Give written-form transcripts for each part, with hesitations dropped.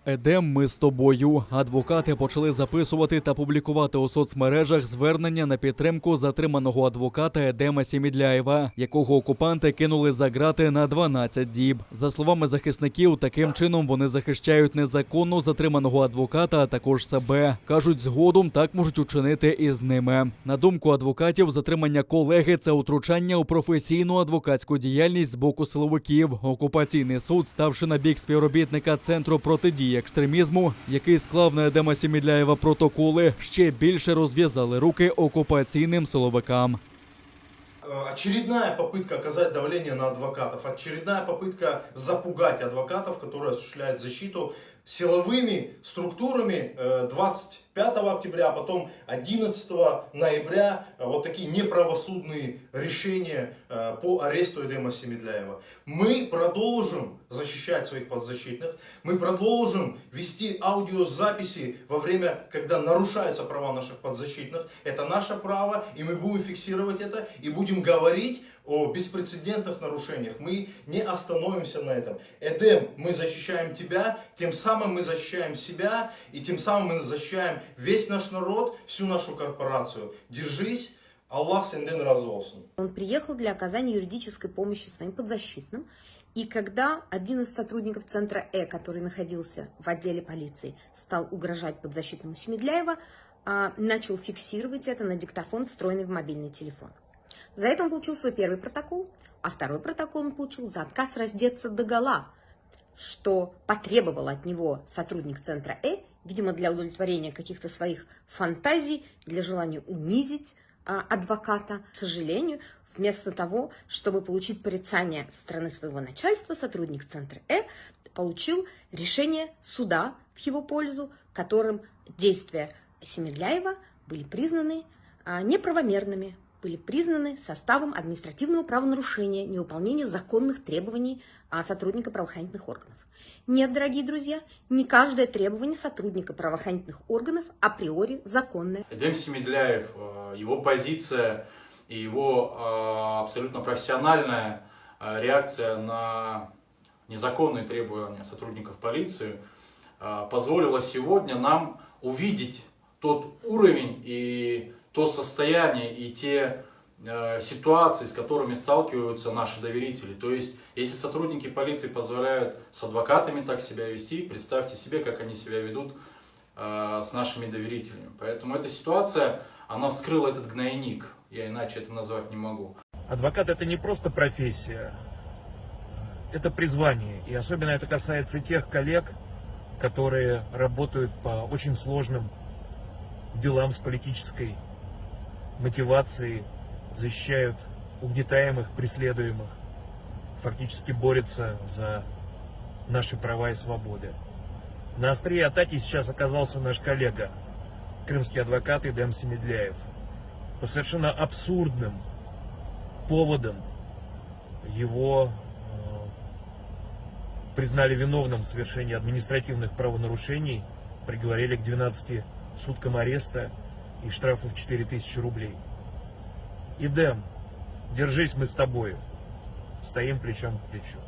Едем, ми з тобою. Адвокати почали записувати та публікувати у соцмережах звернення на підтримку затриманого адвоката Едема Сімідляєва, якого окупанти кинули за ґрати на 12 діб. За словами захисників, таким чином вони захищають незаконно затриманого адвоката, а також себе. Кажуть, згодом так можуть учинити і з ними. На думку адвокатів, затримання колеги – це утручання у професійну адвокатську діяльність з боку силовиків. Окупаційний суд, ставши на бік співробітника Центру протидії екстремізму, який склав на Едема Сімідляєва протоколи, ще більше розв'язали руки окупаційним силовикам. Очередная попытка оказать давление на адвокатов, очередная попытка запугать адвокатов, которые осуществляют защиту силовыми структурами 25 октября, а потом 11 ноября вот такие неправосудные решения по аресту Эдема Сімідляєва. Мы продолжим защищать своих подзащитных, мы продолжим вести аудиозаписи во время, когда нарушаются права наших подзащитных. Это наше право, и мы будем фиксировать это, и будем говорить о беспрецедентных нарушениях. Мы не остановимся на этом. Эдем, мы защищаем тебя, тем самым мы защищаем себя, и тем самым мы защищаем весь наш народ, всю нашу корпорацию. Держись, Аллах сенден разы olsun. Он приехал для оказания юридической помощи своим подзащитным. И когда один из сотрудников центра который находился в отделе полиции, стал угрожать подзащитному Сімідляєва, начал фиксировать это на диктофон, встроенный в мобильный телефон. За это он получил свой первый протокол, а второй протокол он получил за отказ раздеться догола, что потребовал от него сотрудник центра видимо, для удовлетворения каких-то своих фантазий, для желания унизить адвоката. К сожалению, вместо того, чтобы получить порицание со стороны своего начальства, сотрудник центра получил решение суда в его пользу, которым действия Сімідляєва были признаны неправомерными, были признаны составом административного правонарушения, невыполнения законных требований сотрудника правоохранительных органов. Нет, дорогие друзья, не каждое требование сотрудника правоохранительных органов априори законное. Эдем Сімідляєв, его позиция и его абсолютно профессиональная реакция на незаконные требования сотрудников полиции позволила сегодня нам увидеть тот уровень и то состояние и те ситуации, с которыми сталкиваются наши доверители. То есть, если сотрудники полиции позволяют с адвокатами так себя вести, представьте себе, как они себя ведут с нашими доверителями. Поэтому эта ситуация, она вскрыла этот гнойник. Я иначе это назвать не могу. Адвокат — это не просто профессия, это призвание. И особенно это касается тех коллег, которые работают по очень сложным делам с политической мотивацией, защищают угнетаемых, преследуемых, фактически борются за наши права и свободы. На острие атаки сейчас оказался наш коллега, крымский адвокат Эдем Сімідляєв. По совершенно абсурдным поводам его признали виновным в совершении административных правонарушений, приговорили к 12 суткам ареста и штрафу в 4000 рублей. Эдем, держись, мы с тобою. Стоим плечом к плечу.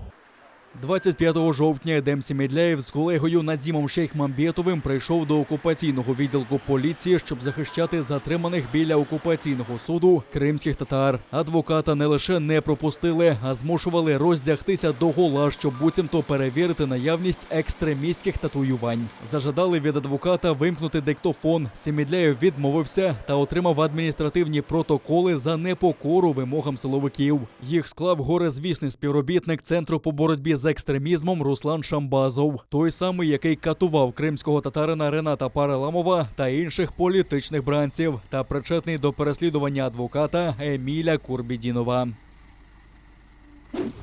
25 жовтня Едем Сімідляєв з колегою Назімом Шейхмамбетовим прийшов до окупаційного відділку поліції, щоб захищати затриманих біля окупаційного суду кримських татар. Адвоката не лише не пропустили, а змушували роздягтися догола, щоб буцімто перевірити наявність екстремістських татуювань. Зажадали від адвоката вимкнути диктофон. Сімідляєв відмовився та отримав адміністративні протоколи за непокору вимогам силовиків. Їх склав горизвісний співробітник Центру по боротьбі з екстремізмом Руслан Шамбазов. Той самий, який катував кримського татарина Рената Параламова та інших політичних бранців та причетний до переслідування адвоката Еміля Курбідінова.